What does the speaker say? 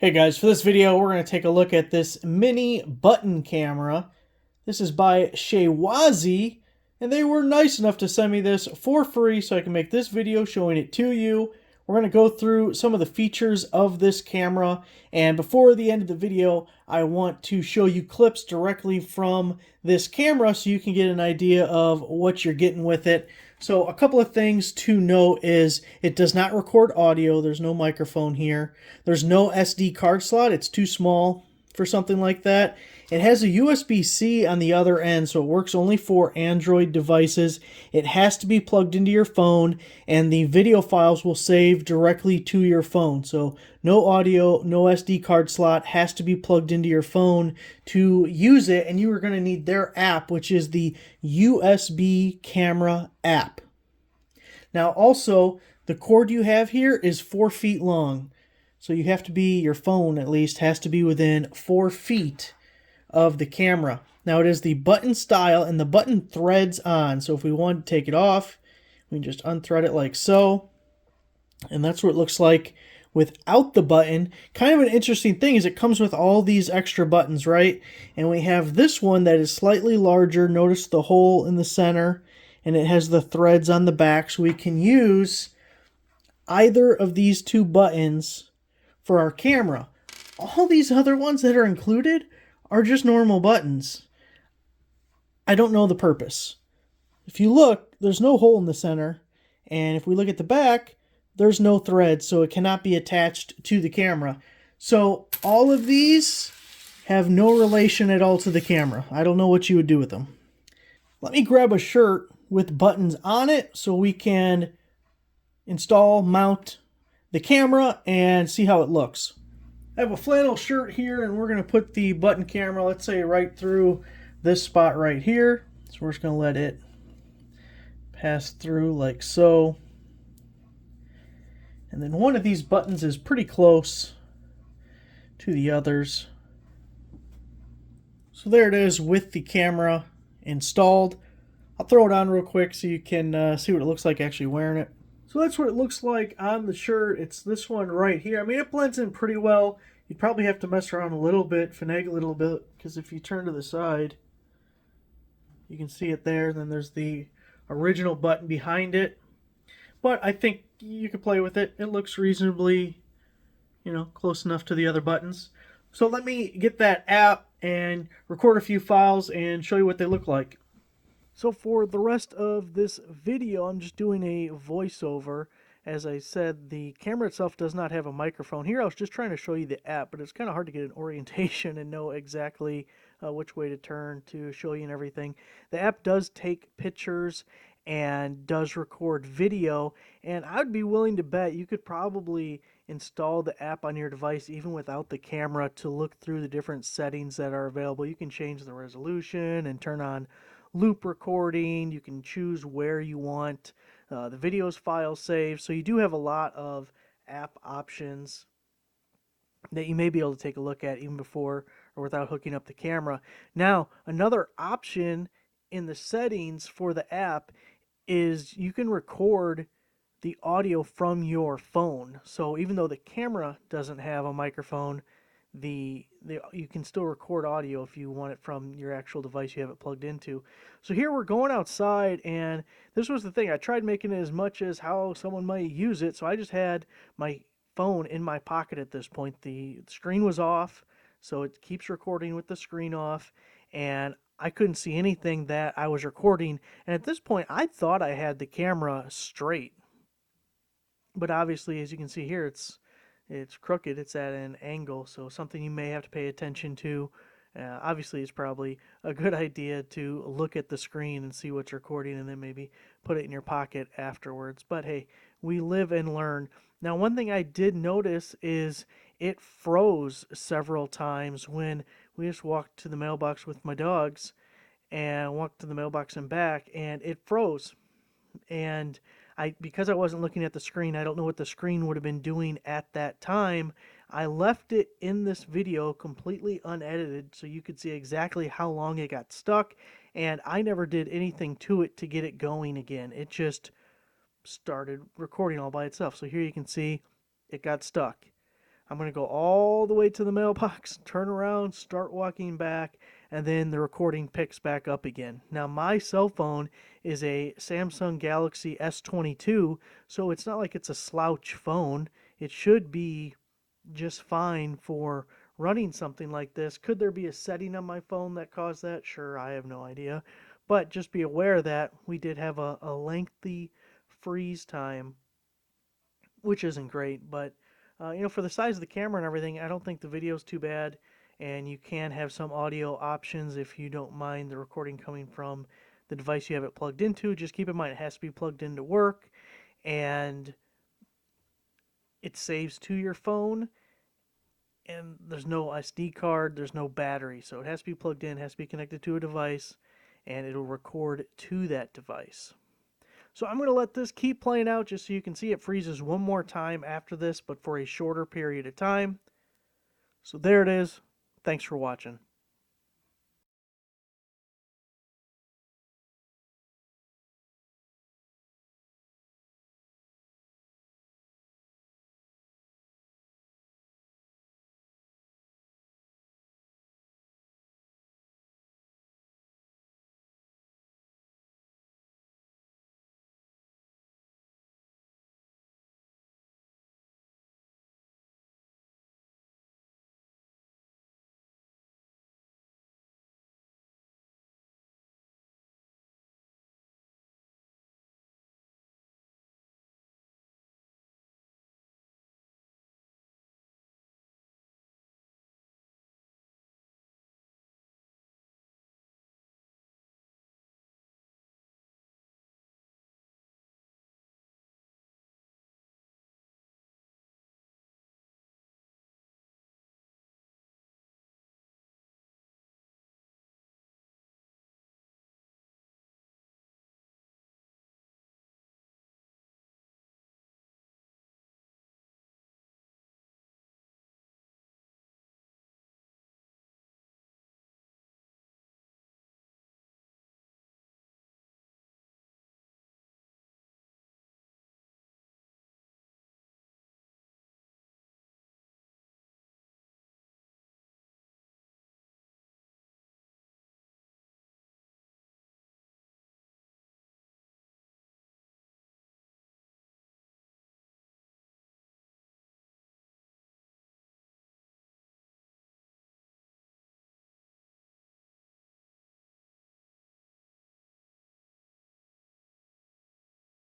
Hey guys, for this video we're going to take a look at this mini button camera. This is by Shawazi, and they were nice enough to send me this for free so I can make this video showing it to you. We're going to go through some of the features of this camera, and before the end of the video I want to show you clips directly from this camera so you can get an idea of what you're getting with it. So a couple of things to note is it does not record audio. There's no microphone here. There's no SD card slot. It's too small for something like that. It has a USB-C on the other end, so it works only for Android devices. It has to be plugged into your phone, and the video files will save directly to your phone. So no audio, no SD card slot, has to be plugged into your phone to use it, and you are going to need their app, which is the USB camera app. Now also, the cord you have here is 4 feet long. So you have to be, your phone at least, has to be within 4 feet of the camera. Now it is the button style, and the button threads on. So if we want to take it off, we can just unthread it like so. And that's what it looks like without the button. Kind of an interesting thing is it comes with all these extra buttons, right? And we have this one that is slightly larger. Notice the hole in the center, and it has the threads on the back, so we can use either of these two buttons for our camera. All these other ones that are included are just normal buttons. I don't know the purpose. If you look, there's no hole in the center, and if we look at the back, there's no thread, so it cannot be attached to the camera. So all of these have no relation at all to the camera. I don't know what you would do with them. Let me grab a shirt with buttons on it so we can install, mount the camera, and see how it looks. I have a flannel shirt here, and we're going to put the button camera, let's say, right through this spot right here. So we're just going to let it pass through like so. And then one of these buttons is pretty close to the others. So there it is with the camera installed. I'll throw it on real quick so you can see what it looks like actually wearing it. So that's what it looks like on the shirt. It's this one right here. I mean, it blends in pretty well. You'd probably have to mess around a little bit, finagle a little bit, because if you turn to the side, you can see it there. Then there's the original button behind it. But I think you could play with it. It looks reasonably, close enough to the other buttons. So let me get that app and record a few files and show you what they look like. So for the rest of this video, I'm just doing a voiceover. As I said, the camera itself does not have a microphone. Here I was just trying to show you the app, but it's kind of hard to get an orientation and know exactly which way to turn to show you and everything. The app does take pictures and does record video, and I'd be willing to bet you could probably install the app on your device even without the camera to look through the different settings that are available. You can change the resolution and turn on loop recording. You can choose where you want the videos file saved. So you do have a lot of app options that you may be able to take a look at even before or without hooking up the camera. Now, another option in the settings for the app is you can record the audio from your phone. So even though the camera doesn't have a microphone, you can still record audio if you want it from your actual device you have it plugged into. So here we're going outside, and this was the thing. I tried making it as much as how someone might use it. So I just had my phone in my pocket at this point. The screen was off, so it keeps recording with the screen off, and I couldn't see anything that I was recording. And at this point, I thought I had the camera straight. But obviously, as you can see here, it's crooked. It's at an angle, so something you may have to pay attention to. Obviously, it's probably a good idea to look at the screen and see what's recording, and then maybe put it in your pocket afterwards. But hey, we live and learn. Now, one thing I did notice is it froze several times when we just walked to the mailbox with my dogs and walked to the mailbox and back, and it froze. And because I wasn't looking at the screen, I don't know what the screen would have been doing at that time. I left it in this video completely unedited so you could see exactly how long it got stuck, and I never did anything to it to get it going again. It just started recording all by itself. So here you can see it got stuck. I'm going to go all the way to the mailbox, turn around, start walking back, and then the recording picks back up again. Now, my cell phone is a Samsung Galaxy S22, so it's not like it's a slouch phone. It should be just fine for running something like this. Could there be a setting on my phone that caused that? Sure, I have no idea. But just be aware that we did have a lengthy freeze time, which isn't great. But for the size of the camera and everything, I don't think the video is too bad. And you can have some audio options if you don't mind the recording coming from the device you have it plugged into. Just keep in mind it has to be plugged into work, and it saves to your phone, and there's no SD card, there's no battery, so it has to be plugged in, has to be connected to a device, and it'll record to that device. So I'm going to let this keep playing out just so you can see it freezes one more time after this, but for a shorter period of time. So there it is. Thanks for watching.